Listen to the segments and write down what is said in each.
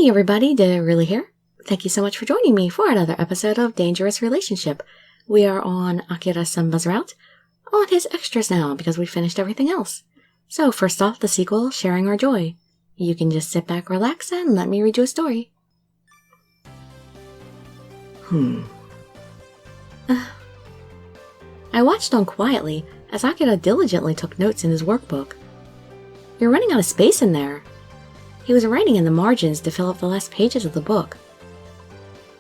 Hey everybody, Dirili here. Thank you so much for joining me for another episode of Dangerous Relationship. We are on Akira Senba's route, on his extras now because we finished everything else. So first off, the sequel, Sharing Our Joy. You can just sit back, relax, and let me read you a story. I watched on quietly as Akira diligently took notes in his workbook. You're running out of space in there. He was writing in the margins to fill up the last pages of the book.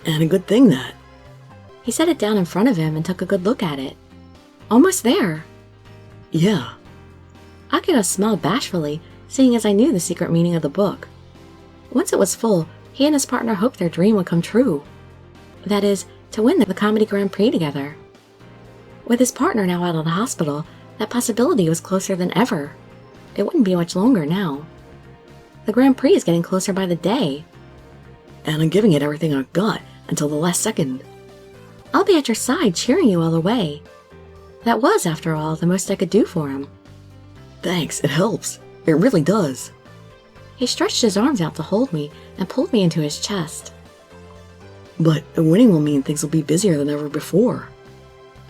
And a good thing that. He set it down in front of him and took a good look at it. Almost there. Yeah. Akira smiled bashfully, seeing as I knew the secret meaning of the book. Once it was full, he and his partner hoped their dream would come true. That is, to win the Comedy Grand Prix together. With his partner now out of the hospital, that possibility was closer than ever. It wouldn't be much longer now. The Grand Prix is getting closer by the day. And I'm giving it everything I've got until the last second. I'll be at your side cheering you all the way. That was, after all, the most I could do for him. Thanks, it helps. It really does. He stretched his arms out to hold me and pulled me into his chest. But winning will mean things will be busier than ever before.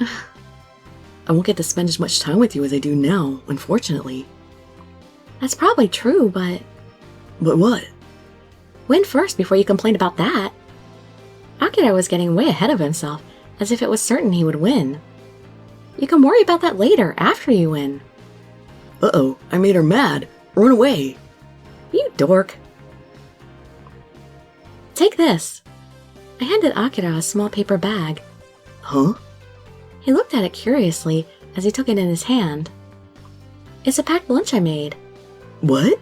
I won't get to spend as much time with you as I do now, unfortunately. That's probably true, but... But what? Win first before you complain about that. Akira was getting way ahead of himself, as if it was certain he would win. You can worry about that later, after you win. Uh-oh, I made her mad. Run away. You dork. Take this. I handed Akira a small paper bag. Huh? He looked at it curiously as he took it in his hand. It's a packed lunch I made. What?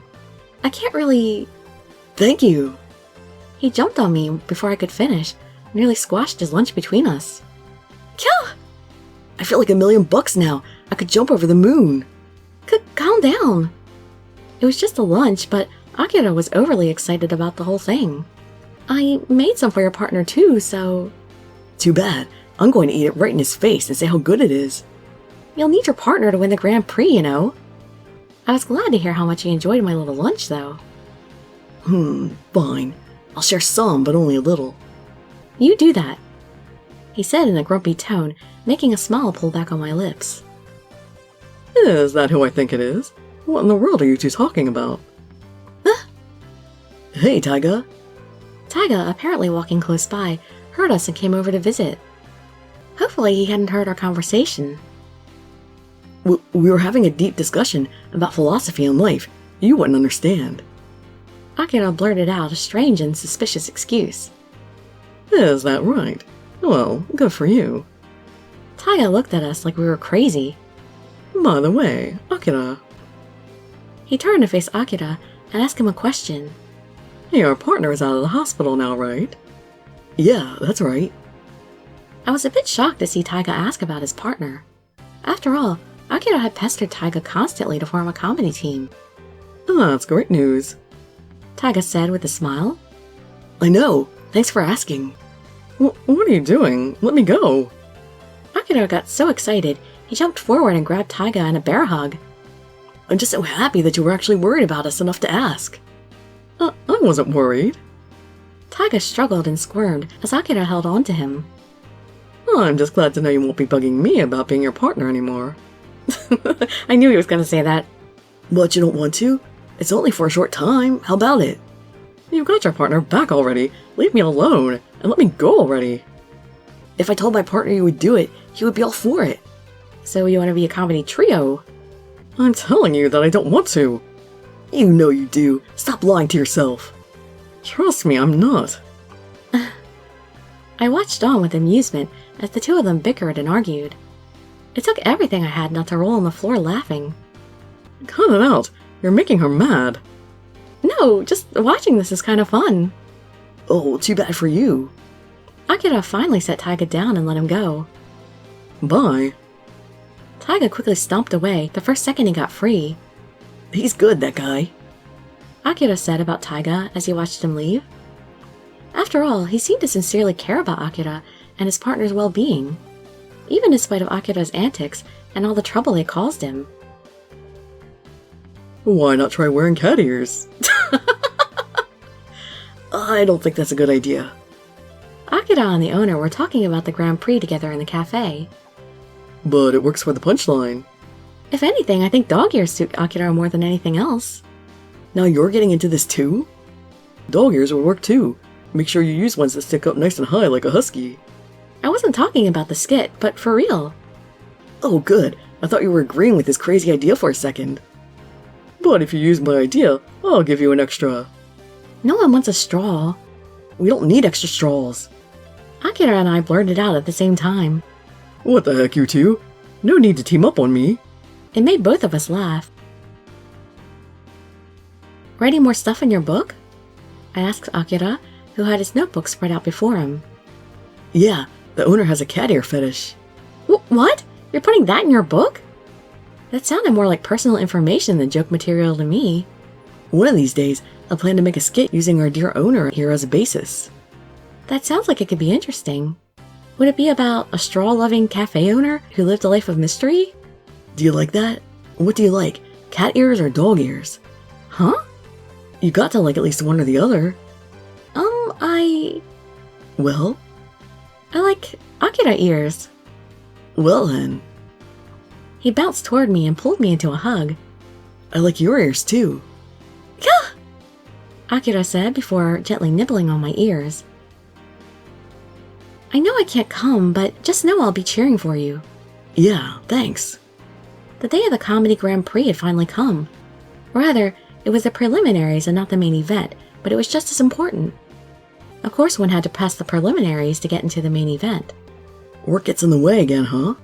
I can't really... Thank you. He jumped on me before I could finish, nearly squashed his lunch between us. Kill! I feel like $1,000,000 now. I could jump over the moon. Calm down. It was just a lunch, but Akira was overly excited about the whole thing. I made some for your partner too, so... Too bad. I'm going to eat it right in his face and say how good it is. You'll need your partner to win the Grand Prix, you know. I was glad to hear how much he enjoyed my little lunch, though. Fine. I'll share some, but only a little. You do that, he said in a grumpy tone, making a smile pull back on my lips. Is that who I think it is? What in the world are you two talking about? Hey, Taiga. Taiga, apparently walking close by, heard us and came over to visit. Hopefully he hadn't heard our conversation. We were having a deep discussion about philosophy and life. You wouldn't understand. Akira blurted out a strange and suspicious excuse. Is that right? Well, good for you. Taiga looked at us like we were crazy. By the way, Akira. He turned to face Akira and asked him a question. Your partner is out of the hospital now, right? Yeah, that's right. I was a bit shocked to see Taiga ask about his partner. After all, Akira had pestered Taiga constantly to form a comedy team. That's great news, Taiga said with a smile. I know. Thanks for asking. What are you doing? Let me go. Akira got so excited, he jumped forward and grabbed Taiga in a bear hug. I'm just so happy that you were actually worried about us enough to ask. I wasn't worried. Taiga struggled and squirmed as Akira held on to him. I'm just glad to know you won't be bugging me about being your partner anymore. I knew he was going to say that. But you don't want to? It's only for a short time. How about it? You've got your partner back already. Leave me alone and let me go already. If I told my partner you would do it, he would be all for it. So you want to be a comedy trio? I'm telling you that I don't want to. You know you do. Stop lying to yourself. Trust me, I'm not. I watched on with amusement as the two of them bickered and argued. It took everything I had not to roll on the floor laughing. Cut it out. You're making her mad. No, just watching this is kind of fun. Oh, too bad for you. Akira finally set Taiga down and let him go. Bye. Taiga quickly stomped away the first second he got free. He's good, that guy, Akira said about Taiga as he watched him leave. After all, he seemed to sincerely care about Akira and his partner's well-being, even in spite of Akira's antics and all the trouble they caused him. Why not try wearing cat ears? I don't think that's a good idea. Akira and the owner were talking about the Grand Prix together in the cafe. But it works for the punchline. If anything, I think dog ears suit Akira more than anything else. Now you're getting into this too? Dog ears will work too. Make sure you use ones that stick up nice and high like a husky. I wasn't talking about the skit, but for real. Oh good, I thought you were agreeing with this crazy idea for a second. But if you use my idea, I'll give you an extra. No one wants a straw. We don't need extra straws. Akira and I blurted out at the same time. What the heck, you two? No need to team up on me. It made both of us laugh. Writing more stuff in your book? I asked Akira, who had his notebook spread out before him. Yeah, the owner has a cat ear fetish. What? You're putting that in your book? That sounded more like personal information than joke material to me. One of these days, I plan to make a skit using our dear owner here as a basis. That sounds like it could be interesting. Would it be about a straw-loving cafe owner who lived a life of mystery? Do you like that? What do you like, cat ears or dog ears? Huh? You got to like at least one or the other. Well? I like Akira ears. Well then. He bounced toward me and pulled me into a hug. I like your ears too. Gah! Akira said before gently nibbling on my ears. I know I can't come, but just know I'll be cheering for you. Yeah, thanks. The day of the Comedy Grand Prix had finally come. Rather, it was the preliminaries and not the main event, but it was just as important. Of course, one had to pass the preliminaries to get into the main event. Work gets in the way again, huh?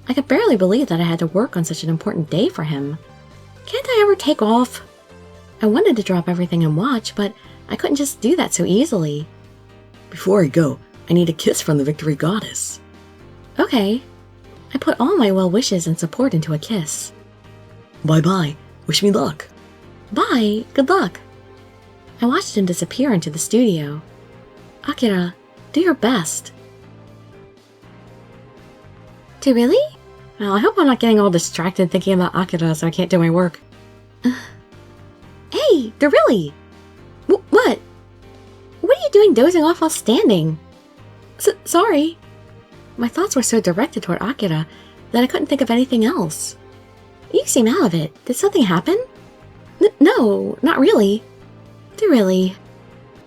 I could barely believe that I had to work on such an important day for him. Can't I ever take off? I wanted to drop everything and watch, but I couldn't just do that so easily. Before I go, I need a kiss from the Victory Goddess. Okay. I put all my well wishes and support into a kiss. Bye-bye. Wish me luck. Bye. Good luck. I watched him disappear into the studio. Akira, do your best. Dirili? Well, I hope I'm not getting all distracted thinking about Akira so I can't do my work. Hey, Dirili! What? What are you doing dozing off while standing? Sorry. My thoughts were so directed toward Akira that I couldn't think of anything else. You seem out of it. Did something happen? No, not really. Dirili.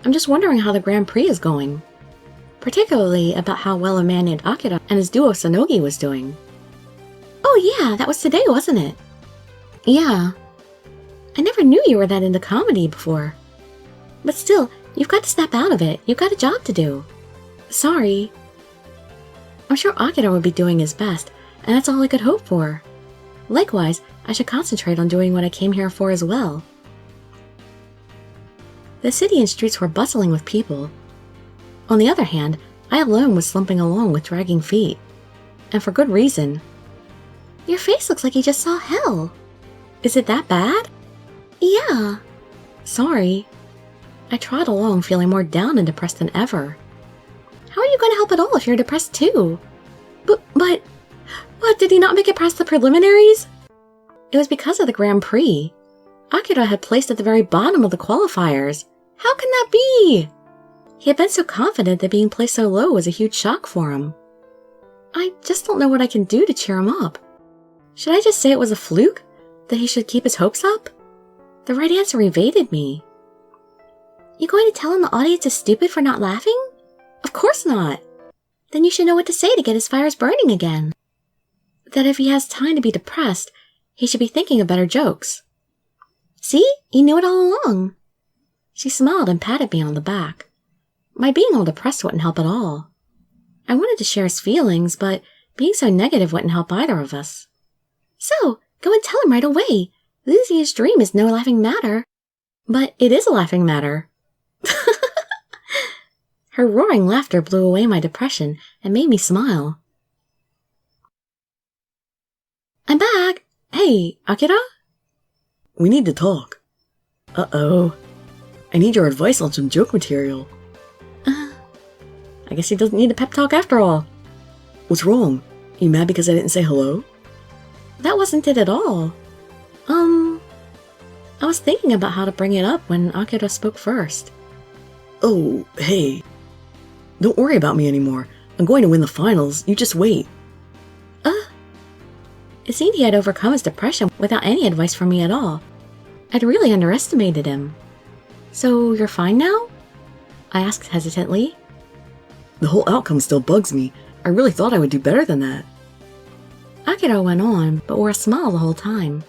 I'm just wondering how the Grand Prix is going. Particularly about how well a man named Akira and his duo Sonogi was doing. Oh yeah, that was today, wasn't it? Yeah. I never knew you were that into comedy before. But still, you've got to snap out of it. You've got a job to do. Sorry. I'm sure Akira would be doing his best, and that's all I could hope for. Likewise, I should concentrate on doing what I came here for as well. The city and streets were bustling with people. On the other hand, I alone was slumping along with dragging feet. And for good reason. Your face looks like you just saw hell. Is it that bad? Yeah. Sorry. I trod along feeling more down and depressed than ever. How are you going to help at all if you're depressed too? But, what, did he not make it past the preliminaries? It was because of the Grand Prix. Akira had placed at the very bottom of the qualifiers. How can that be? He had been so confident that being placed so low was a huge shock for him. I just don't know what I can do to cheer him up. Should I just say it was a fluke? That he should keep his hopes up? The right answer evaded me. You going to tell him the audience is stupid for not laughing? Of course not. Then you should know what to say to get his fires burning again. That if he has time to be depressed, he should be thinking of better jokes. See? You knew it all along. She smiled and patted me on the back. My being all depressed wouldn't help at all. I wanted to share his feelings, but being so negative wouldn't help either of us. So, go and tell him right away. Losing his dream is no laughing matter. But it is a laughing matter. Her roaring laughter blew away my depression and made me smile. I'm back. Hey, Akira? We need to talk. Uh-oh. I need your advice on some joke material. I guess he doesn't need a pep talk after all. What's wrong? You mad because I didn't say hello? That wasn't it at all. I was thinking about how to bring it up when Akira spoke first. Oh, hey. Don't worry about me anymore. I'm going to win the finals. You just wait. It seemed he had overcome his depression without any advice from me at all. I'd really underestimated him. So you're fine now? I asked hesitantly. The whole outcome still bugs me. I really thought I would do better than that. Akira went on, but wore a smile the whole time.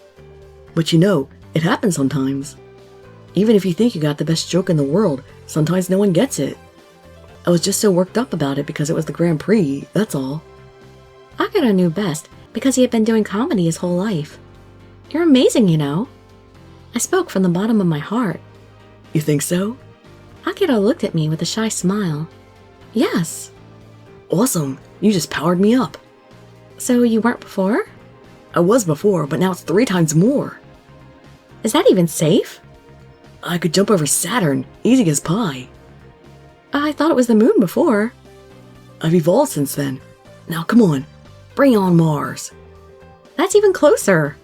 But you know, it happens sometimes. Even if you think you got the best joke in the world, sometimes no one gets it. I was just so worked up about it because it was the Grand Prix, that's all. Akira knew best because he had been doing comedy his whole life. You're amazing, you know. I spoke from the bottom of my heart. You think so? Akira looked at me with a shy smile. Yes. Awesome, you just powered me up. So you weren't before? I was before, but now it's 3 times more. Is that even safe? I could jump over Saturn, easy as pie. I thought it was the moon before. I've evolved since then. Now come on, bring on Mars. That's even closer.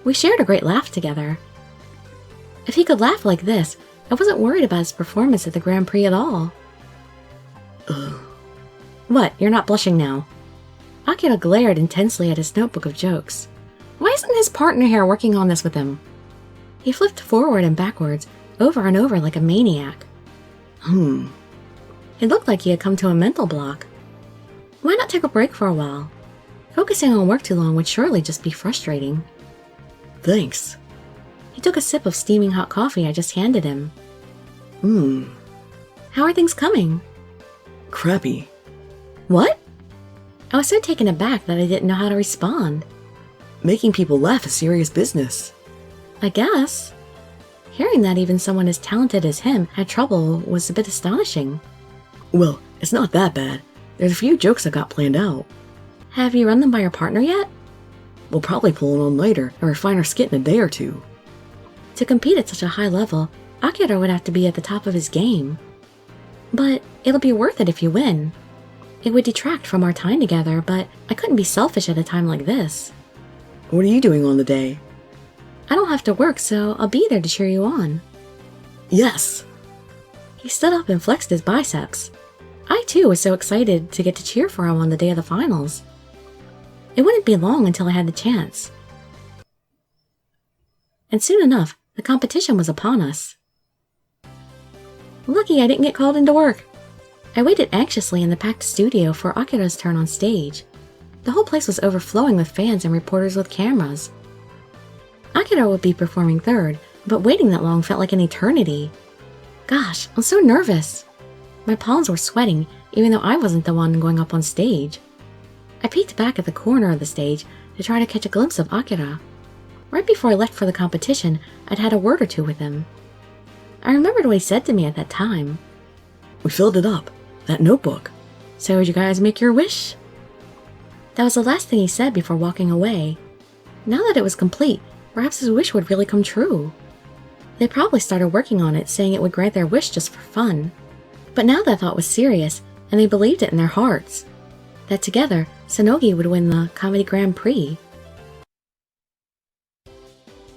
We shared a great laugh together. If he could laugh like this, I wasn't worried about his performance at the Grand Prix at all. What, you're not blushing now? Akira glared intensely at his notebook of jokes. Why isn't his partner here working on this with him? He flipped forward and backwards, over and over like a maniac. It looked like he had come to a mental block. Why not take a break for a while? Focusing on work too long would surely just be frustrating. Thanks. He took a sip of steaming hot coffee I just handed him. How are things coming? Crappy. What? I was so taken aback that I didn't know how to respond. Making people laugh is serious business. I guess. Hearing that even someone as talented as him had trouble was a bit astonishing. Well, it's not that bad. There's a few jokes I got planned out. Have you run them by your partner yet? We'll probably pull it on later and refine our skit in a day or two. To compete at such a high level, Akira would have to be at the top of his game. But it'll be worth it if you win. It would detract from our time together, but I couldn't be selfish at a time like this. What are you doing on the day? I don't have to work, so I'll be there to cheer you on. Yes! He stood up and flexed his biceps. I too was so excited to get to cheer for him on the day of the finals. It wouldn't be long until I had the chance. And soon enough, the competition was upon us. Lucky I didn't get called into work. I waited anxiously in the packed studio for Akira's turn on stage. The whole place was overflowing with fans and reporters with cameras. Akira would be performing third, but waiting that long felt like an eternity. Gosh, I'm so nervous. My palms were sweating, even though I wasn't the one going up on stage. I peeked back at the corner of the stage to try to catch a glimpse of Akira. Right before I left for the competition, I'd had a word or two with him. I remembered what he said to me at that time. We filled it up. That notebook. So did you guys make your wish? That was the last thing he said before walking away. Now that it was complete, perhaps his wish would really come true. They probably started working on it, saying it would grant their wish just for fun. But now that thought was serious, and they believed it in their hearts. That together, Sonogi would win the Comedy Grand Prix.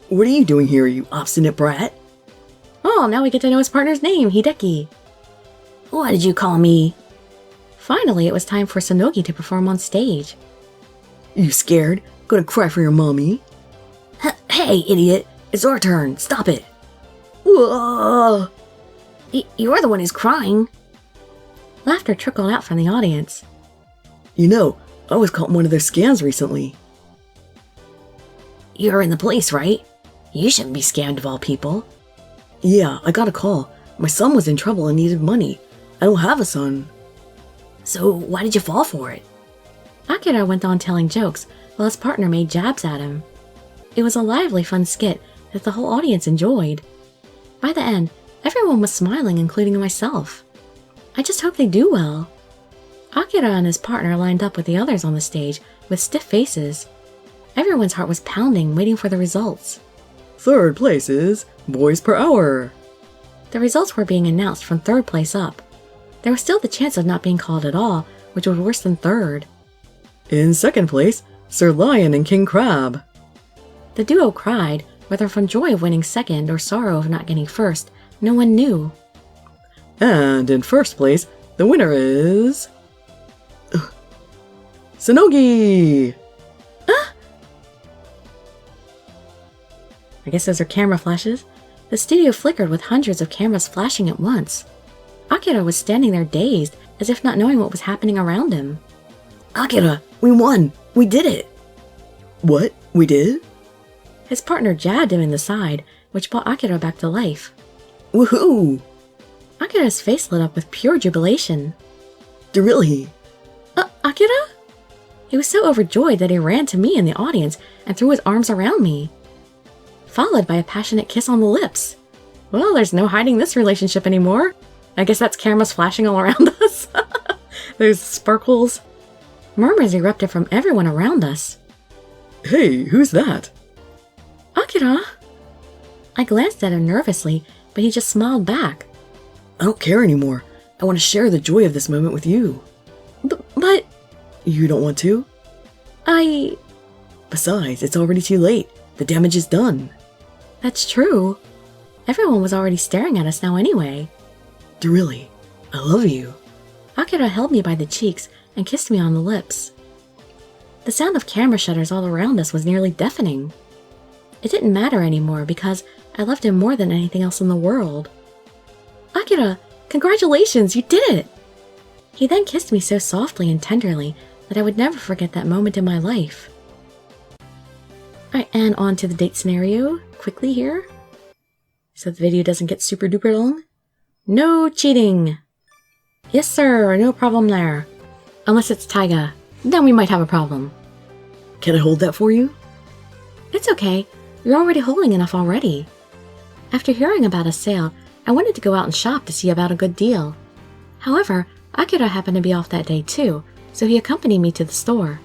What are you doing here, you obstinate brat? Oh, now we get to know his partner's name, Hideki. What did you call me? Finally, it was time for Sonogi to perform on stage. You scared? Gonna cry for your mommy? Hey, idiot! It's our turn! Stop it! Whoa! You're the one who's crying. Laughter trickled out from the audience. You know, I was caught in one of their scams recently. You're in the police, right? You shouldn't be scammed of all people. Yeah, I got a call. My son was in trouble and needed money. I don't have a son. So why did you fall for it? Akira went on telling jokes while his partner made jabs at him. It was a lively, fun skit that the whole audience enjoyed. By the end, everyone was smiling, including myself. I just hope they do well. Akira and his partner lined up with the others on the stage with stiff faces. Everyone's heart was pounding, waiting for the results. Third place is Boys Per Hour. The results were being announced from third place up. There was still the chance of not being called at all, which was worse than third. In second place, Sir Lion and King Crab. The duo cried, whether from joy of winning second or sorrow of not getting first, No one knew. And in first place, the winner is... Sonogi! I guess those are camera flashes. The studio flickered with hundreds of cameras flashing at once. Akira was standing there dazed, as if not knowing what was happening around him. Akira, we won! We did it! What? We did? His partner jabbed him in the side, which brought Akira back to life. Woohoo! Akira's face lit up with pure jubilation. Dirili! Akira? He was so overjoyed that he ran to me in the audience and threw his arms around me, followed by a passionate kiss on the lips. Well, there's no hiding this relationship anymore. I guess that's cameras flashing all around us. There's sparkles. Murmurs erupted from everyone around us. Hey, who's that? Akira! I glanced at him nervously, but he just smiled back. I don't care anymore. I want to share the joy of this moment with you. But... You don't want to? Besides, it's already too late. The damage is done. That's true. Everyone was already staring at us now anyway. Dirili, I love you. Akira held me by the cheeks and kissed me on the lips. The sound of camera shutters all around us was nearly deafening. It didn't matter anymore because I loved him more than anything else in the world. Akira, congratulations, you did it! He then kissed me so softly and tenderly that I would never forget that moment in my life. Alright, and on to the date scenario, quickly here, so the video doesn't get super duper long. No cheating! Yes sir, no problem there. Unless it's Taiga, then we might have a problem. Can I hold that for you? It's okay, you're already holding enough already. After hearing about a sale, I wanted to go out and shop to see about a good deal. However, Akira happened to be off that day too, so he accompanied me to the store.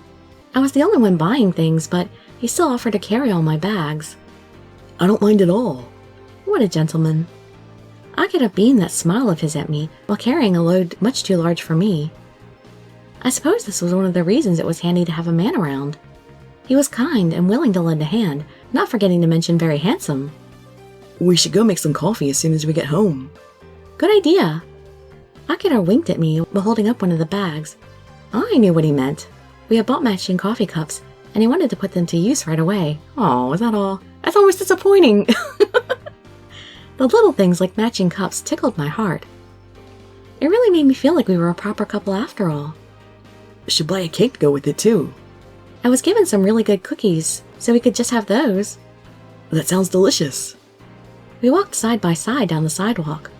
I was the only one buying things, but he still offered to carry all my bags. I don't mind at all. What a gentleman. Akira beamed that smile of his at me while carrying a load much too large for me. I suppose this was one of the reasons it was handy to have a man around. He was kind and willing to lend a hand, not forgetting to mention very handsome. We should go make some coffee as soon as we get home. Good idea. Akira winked at me while holding up one of the bags. I knew what he meant. We had bought matching coffee cups, and he wanted to put them to use right away. Oh, is that all? That's always disappointing! The little things like matching cups tickled my heart. It really made me feel like we were a proper couple after all. Should buy a cake to go with it too. I was given some really good cookies, so we could just have those. That sounds delicious. We walked side by side down the sidewalk.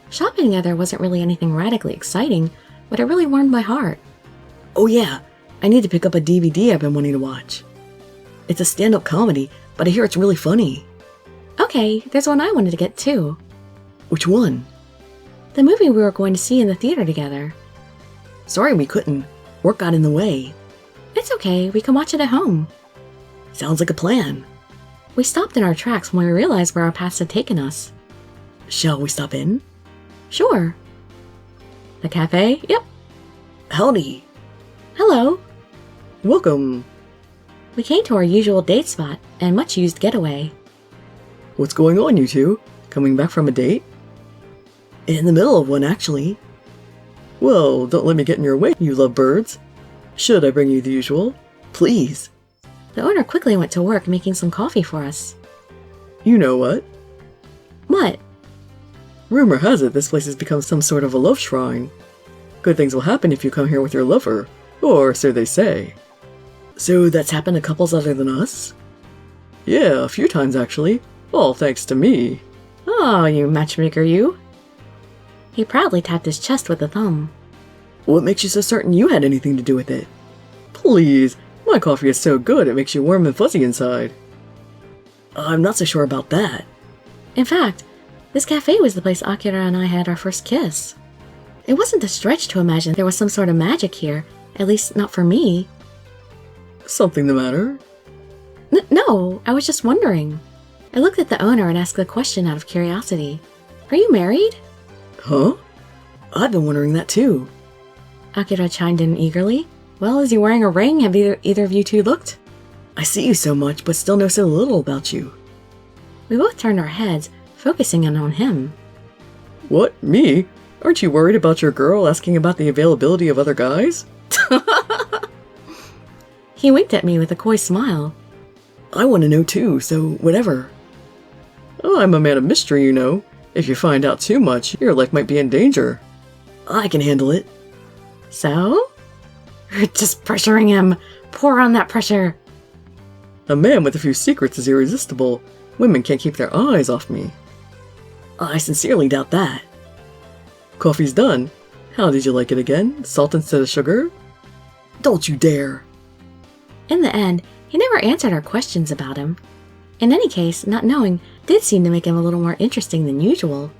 Shopping together wasn't really anything radically exciting, but it really warmed my heart. Oh yeah, I need to pick up a DVD I've been wanting to watch. It's a stand-up comedy, but I hear it's really funny. Okay, there's one I wanted to get too. Which one? The movie we were going to see in the theater together. Sorry we couldn't. Work got in the way. It's okay, we can watch it at home. Sounds like a plan. We stopped in our tracks when we realized where our paths had taken us. Shall we stop in? Sure. The cafe? Yep. Howdy. Hello. Welcome. We came to our usual date spot and much used getaway. What's going on, you two? Coming back from a date? In the middle of one, actually. Well, don't let me get in your way, you lovebirds. Should I bring you the usual? Please. The owner quickly went to work making some coffee for us. You know what? What? Rumor has it this place has become some sort of a love shrine. Good things will happen if you come here with your lover, or so they say. So that's happened to couples other than us? Yeah, a few times actually. All thanks to me. Oh, you matchmaker, you. He proudly tapped his chest with a thumb. What makes you so certain you had anything to do with it? Please, my coffee is so good it makes you warm and fuzzy inside. I'm not so sure about that. In fact, this cafe was the place Akira and I had our first kiss. It wasn't a stretch to imagine there was some sort of magic here, at least not for me. Something the matter? No, I was just wondering. I looked at the owner and asked the question out of curiosity. Are you married? Huh? I've been wondering that too. Akira chimed in eagerly. Well, is he wearing a ring? Have either of you two looked? I see you so much, but still know so little about you. We both turned our heads, focusing in on him. What, me? Aren't you worried about your girl asking about the availability of other guys? He winked at me with a coy smile. I want to know too, so whatever. Oh, I'm a man of mystery, you know. If you find out too much, your life might be in danger. I can handle it. So? You're just pressuring him. Pour on that pressure. A man with a few secrets is irresistible. Women can't keep their eyes off me. I sincerely doubt that. Coffee's done. How did you like it again? Salt instead of sugar? Don't you dare. In the end, he never answered our questions about him. In any case, not knowing did seem to make him a little more interesting than usual.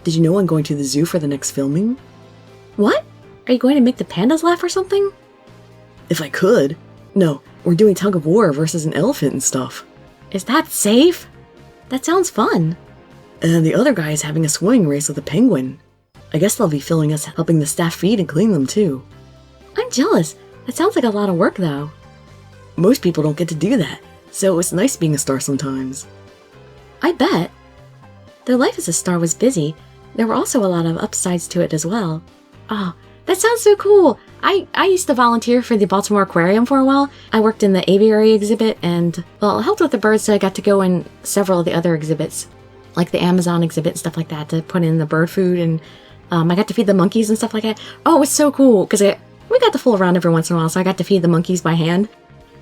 Did you know I'm going to the zoo for the next filming? What? Are you going to make the pandas laugh or something? If I could. No, we're doing tug of war versus an elephant and stuff. Is that safe? That sounds fun. And the other guy is having a swimming race with a penguin. I guess they'll be filming us helping the staff feed and clean them too. I'm jealous. That sounds like a lot of work though. Most people don't get to do that, so it's nice being a star sometimes. I bet. Though life as a star was busy, there were also a lot of upsides to it as well. Oh, that sounds so cool! I used to volunteer for the Baltimore Aquarium for a while. I worked in the aviary exhibit and, well, helped with the birds, so I got to go in several of the other exhibits, like the Amazon exhibit and stuff like that, to put in the bird food, and I got to feed the monkeys and stuff like that. Oh, it was so cool, because we got to fool around every once in a while, so I got to feed the monkeys by hand.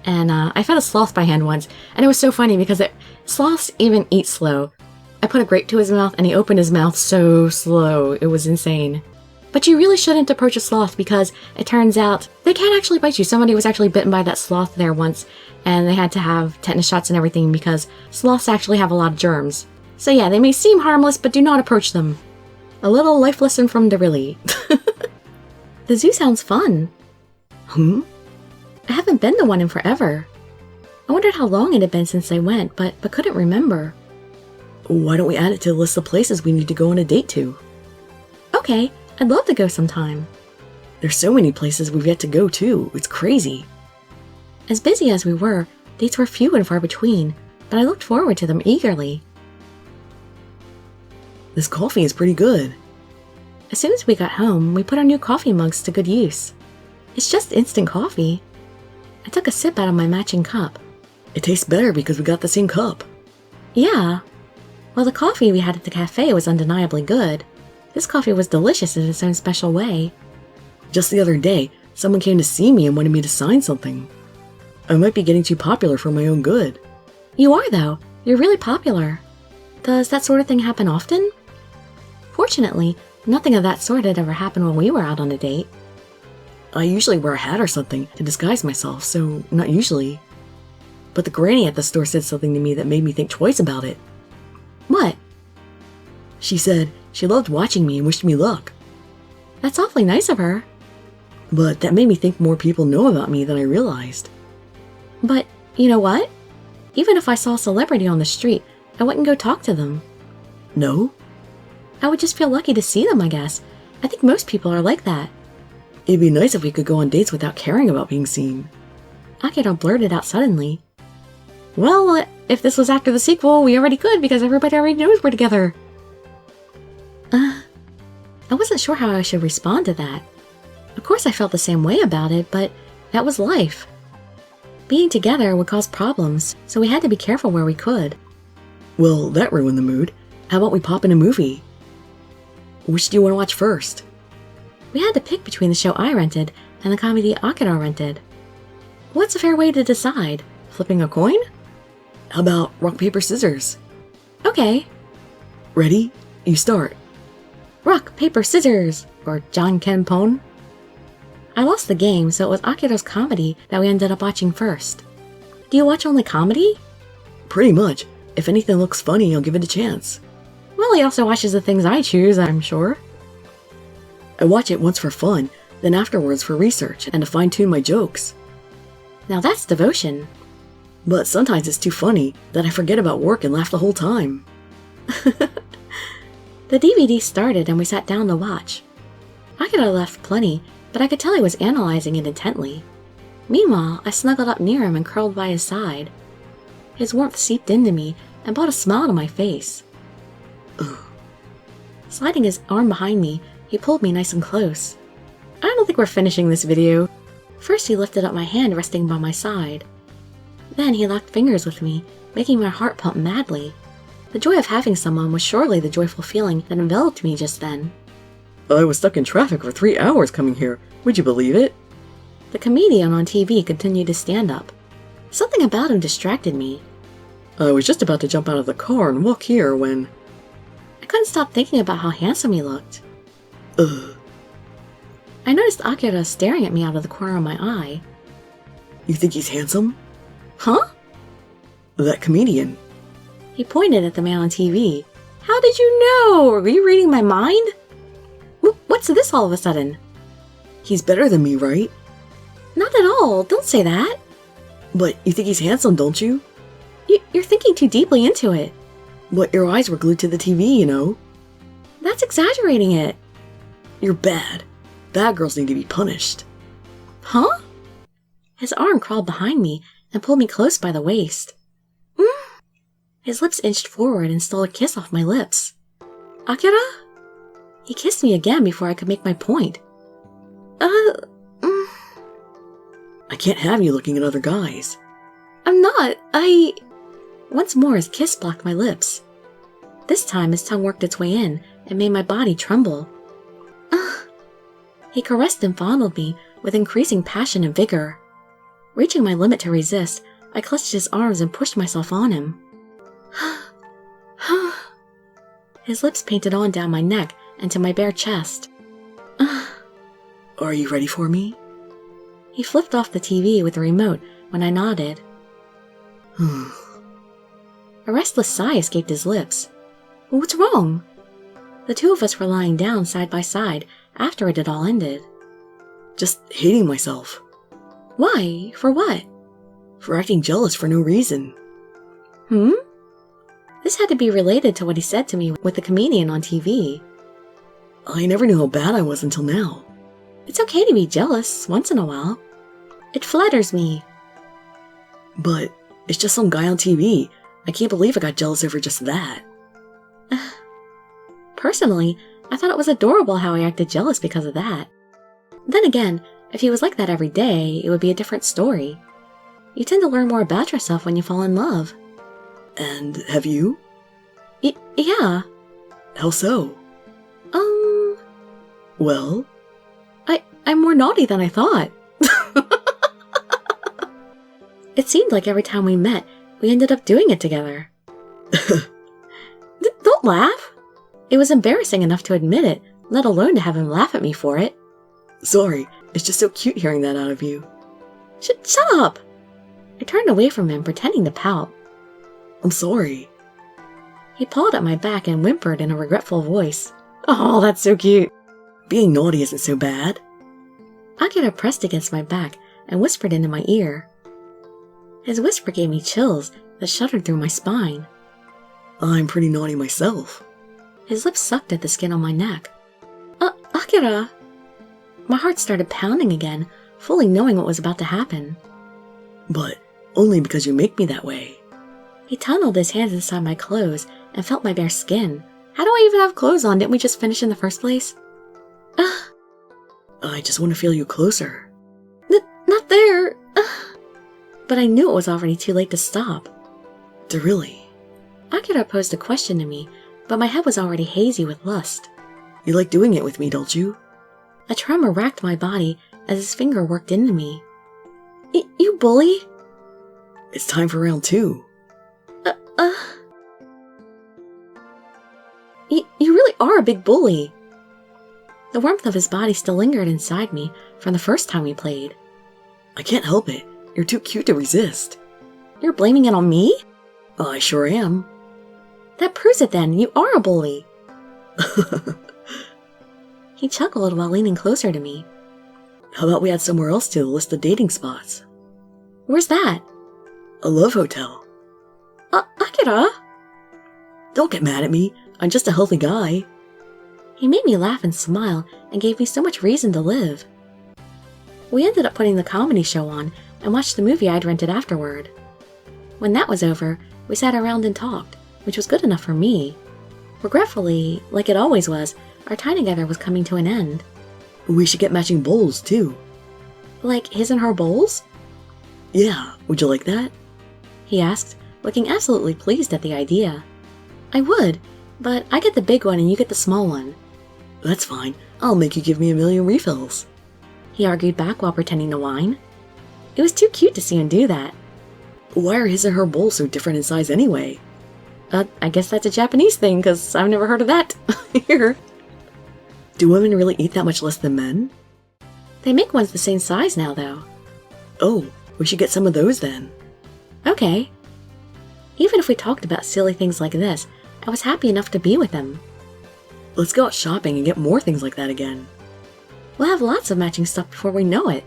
And I fed a sloth by hand once, and it was so funny because sloths even eat slow. I put a grape to his mouth, and he opened his mouth so slow. It was insane. But you really shouldn't approach a sloth because it turns out they can actually bite you. Somebody was actually bitten by that sloth there once, and they had to have tetanus shots and everything because sloths actually have a lot of germs. So yeah, they may seem harmless, but do not approach them. A little life lesson from Dirili. The zoo sounds fun. I haven't been to one in forever. I wondered how long it had been since I went, but couldn't remember. Why don't we add it to the list of places we need to go on a date to? Okay, I'd love to go sometime. There's so many places we've yet to go to. It's crazy. As busy as we were, dates were few and far between, but I looked forward to them eagerly. This coffee is pretty good. As soon as we got home, we put our new coffee mugs to good use. It's just instant coffee. I took a sip out of my matching cup. It tastes better because we got the same cup. Yeah. While the coffee we had at the cafe was undeniably good, this coffee was delicious in its own special way. Just the other day, someone came to see me and wanted me to sign something. I might be getting too popular for my own good. You are, though. You're really popular. Does that sort of thing happen often? Fortunately, nothing of that sort had ever happened when we were out on a date. I usually wear a hat or something to disguise myself, so not usually. But the granny at the store said something to me that made me think twice about it. What? She said she loved watching me and wished me luck. That's awfully nice of her. But that made me think more people know about me than I realized. But, you know what? Even if I saw a celebrity on the street, I wouldn't go talk to them. No? I would just feel lucky to see them, I guess. I think most people are like that. It'd be nice if we could go on dates without caring about being seen. Akira blurted out suddenly. Well, if this was after the sequel, we already could because everybody already knows we're together. I wasn't sure how I should respond to that. Of course I felt the same way about it, but that was life. Being together would cause problems, so we had to be careful where we could. Well, that ruined the mood. How about we pop in a movie? Which do you want to watch first? We had to pick between the show I rented and the comedy Akira rented. What's a fair way to decide? Flipping a coin? How about rock, paper, scissors? Okay. Ready? You start. Rock, paper, scissors! Or John Ken Pon. I lost the game, so it was Akira's comedy that we ended up watching first. Do you watch only comedy? Pretty much. If anything looks funny, I'll give it a chance. Well, he also watches the things I choose, I'm sure. I watch it once for fun, then afterwards for research and to fine-tune my jokes. Now that's devotion. But sometimes it's too funny that I forget about work and laugh the whole time. The DVD started and we sat down to watch. Akira laughed plenty, but I could tell he was analyzing it intently. Meanwhile, I snuggled up near him and curled by his side. His warmth seeped into me and brought a smile to my face. Sliding his arm behind me, he pulled me nice and close. I don't think we're finishing this video. First he lifted up my hand resting by my side. Then he locked fingers with me, making my heart pump madly. The joy of having someone was surely the joyful feeling that enveloped me just then. I was stuck in traffic for 3 hours coming here. Would you believe it? The comedian on TV continued to stand up. Something about him distracted me. I was just about to jump out of the car and walk here when... I couldn't stop thinking about how handsome he looked. Ugh. I noticed Akira staring at me out of the corner of my eye. You think he's handsome? Huh? That comedian. He pointed at the man on TV. How did you know? Were you reading my mind? What's this all of a sudden? He's better than me, right? Not at all. Don't say that. But you think he's handsome, don't you? You're thinking too deeply into it. But your eyes were glued to the TV, you know? That's exaggerating it. You're bad. Bad girls need to be punished. Huh? His arm crawled behind me and pulled me close by the waist. His lips inched forward and stole a kiss off my lips. Akira? He kissed me again before I could make my point. I can't have you looking at other guys. I'm not. Once more his kiss blocked my lips. This time his tongue worked its way in and made my body tremble. He caressed and fondled me with increasing passion and vigor. Reaching my limit to resist, I clutched his arms and pushed myself on him. His lips painted on down my neck and to my bare chest. Are you ready for me? He flipped off the TV with the remote when I nodded. A restless sigh escaped his lips. What's wrong? The two of us were lying down side by side after it had all ended. Just hating myself. Why? For what? For acting jealous for no reason. This had to be related to what he said to me with the comedian on TV. I never knew how bad I was until now. It's okay to be jealous once in a while. It flatters me. But it's just some guy on TV. I can't believe I got jealous over just that. Personally, I thought it was adorable how he acted jealous because of that. Then again, if he was like that every day, it would be a different story. You tend to learn more about yourself when you fall in love. And have you? Yeah. How so? Well? I'm more naughty than I thought. It seemed like every time we met, we ended up doing it together. Don't laugh. It was embarrassing enough to admit it, let alone to have him laugh at me for it. Sorry, it's just so cute hearing that out of you. Shut up! I turned away from him, pretending to pout. I'm sorry. He pawed at my back and whimpered in a regretful voice. Oh, that's so cute. Being naughty isn't so bad. Akira pressed against my back and whispered into my ear. His whisper gave me chills that shuddered through my spine. I'm pretty naughty myself. His lips sucked at the skin on my neck. Akira! My heart started pounding again, fully knowing what was about to happen. But only because you make me that way. He tunneled his hands inside my clothes and felt my bare skin. How do I even have clothes on? Didn't we just finish in the first place? I just want to feel you closer. Not there. But I knew it was already too late to stop. Dirili. Akira posed a question to me, but my head was already hazy with lust. You like doing it with me, don't you? A tremor racked my body as his finger worked into me. You bully? It's time for round 2. You really are a big bully. The warmth of his body still lingered inside me from the first time we played. I can't help it. You're too cute to resist. You're blaming it on me? I sure am. That proves it then. You are a bully. He chuckled while leaning closer to me. How about we add somewhere else to the list of dating spots? Where's that? A love hotel. Akira? Don't get mad at me. I'm just a healthy guy. He made me laugh and smile and gave me so much reason to live. We ended up putting the comedy show on and watched the movie I'd rented afterward. When that was over, we sat around and talked, which was good enough for me. Regretfully, like it always was, our time together was coming to an end. We should get matching bowls, too. Like his and her bowls? Yeah, would you like that? He asked, looking absolutely pleased at the idea. I would, but I get the big one and you get the small one. That's fine. I'll make you give me a million refills. He argued back while pretending to whine. It was too cute to see him do that. Why are his and her bowls so different in size anyway? I guess that's a Japanese thing, because I've never heard of that here. Do women really eat that much less than men? They make ones the same size now, though. Oh, we should get some of those then. Okay. Even if we talked about silly things like this, I was happy enough to be with him. Let's go out shopping and get more things like that again. We'll have lots of matching stuff before we know it.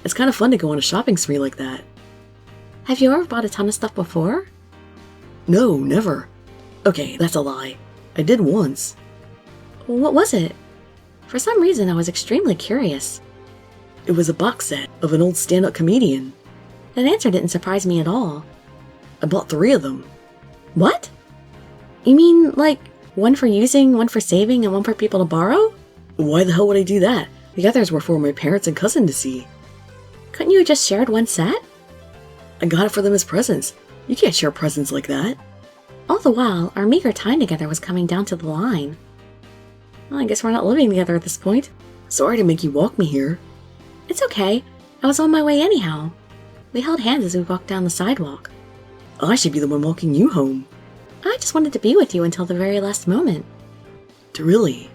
It's kind of fun to go on a shopping spree like that. Have you ever bought a ton of stuff before? No, never. Okay, that's a lie. I did once. What was it? For some reason, I was extremely curious. It was a box set of an old stand-up comedian. That answer didn't surprise me at all. I bought 3 of them. What? You mean, like, one for using, one for saving, and one for people to borrow? Why the hell would I do that? The others were for my parents and cousin to see. Couldn't you have just shared one set? I got it for them as presents. You can't share presents like that. All the while, our meager time together was coming down to the line. Well, I guess we're not living together at this point. Sorry to make you walk me here. It's okay. I was on my way anyhow. We held hands as we walked down the sidewalk. I should be the one walking you home. I just wanted to be with you until the very last moment. Dirili.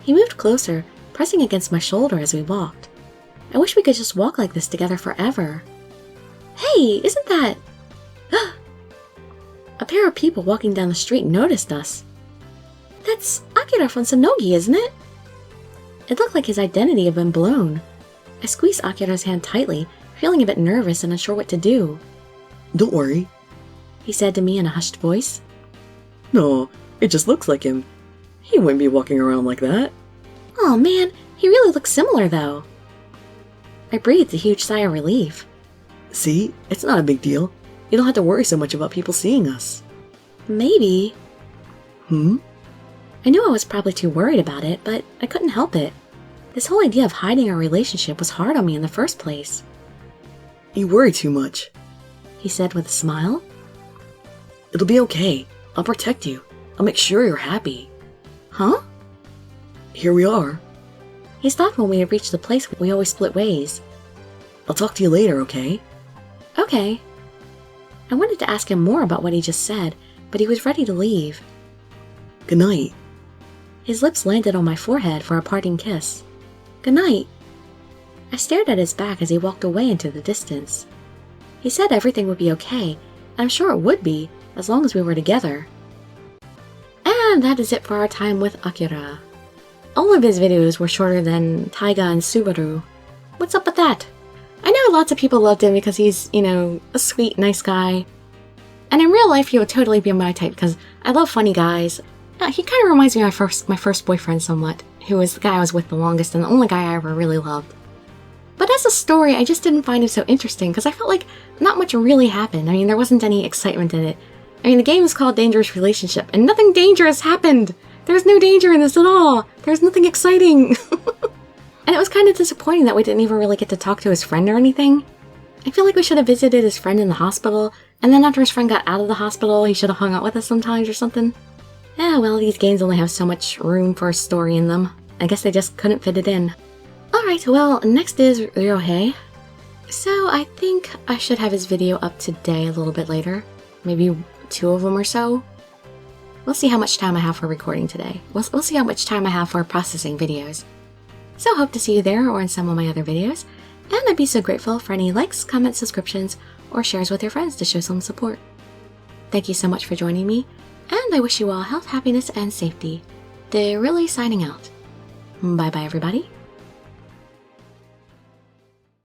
He moved closer, pressing against my shoulder as we walked. I wish we could just walk like this together forever. Hey, isn't that... A pair of people walking down the street noticed us. That's Akira from Sonogi, isn't it? It looked like his identity had been blown. I squeezed Akira's hand tightly, feeling a bit nervous and unsure what to do. Don't worry, he said to me in a hushed voice. No, it just looks like him. He wouldn't be walking around like that. Oh man, he really looks similar though. I breathed a huge sigh of relief. See, it's not a big deal. You don't have to worry so much about people seeing us. Maybe. I knew I was probably too worried about it, but I couldn't help it. This whole idea of hiding our relationship was hard on me in the first place. You worry too much, he said with a smile. It'll be okay. I'll protect you. I'll make sure you're happy. Huh? Here we are. He stopped when we had reached the place where we always split ways. I'll talk to you later, okay? Okay. I wanted to ask him more about what he just said, but he was ready to leave. Good night. His lips landed on my forehead for a parting kiss. Good night. I stared at his back as he walked away into the distance. He said everything would be okay, and I'm sure it would be, as long as we were together. And that is it for our time with Akira. All of his videos were shorter than Taiga and Subaru. What's up with that? I know lots of people loved him because he's, a sweet, nice guy. And in real life, he would totally be my type because I love funny guys. He kind of reminds me of my first boyfriend somewhat, who was the guy I was with the longest and the only guy I ever really loved. But as a story, I just didn't find him so interesting because I felt like not much really happened. I mean, there wasn't any excitement in it. I mean, the game is called Dangerous Relationship, and nothing dangerous happened! There's no danger in this at all! There's nothing exciting! And it was kind of disappointing that we didn't even really get to talk to his friend or anything. I feel like we should have visited his friend in the hospital, and then after his friend got out of the hospital, he should have hung out with us sometimes or something. Well, these games only have so much room for a story in them. I guess they just couldn't fit it in. Alright, well, next is Ryohei. So I think I should have his video up today a little bit later. Maybe 2 of them or so. We'll see how much time I have for recording today. We'll see how much time I have for processing videos. So hope to see you there or in some of my other videos. And I'd be so grateful for any likes, comments, subscriptions, or shares with your friends to show some support. Thank you so much for joining me, and I wish you all health, happiness, and safety. Dirili signing out. Bye bye everybody.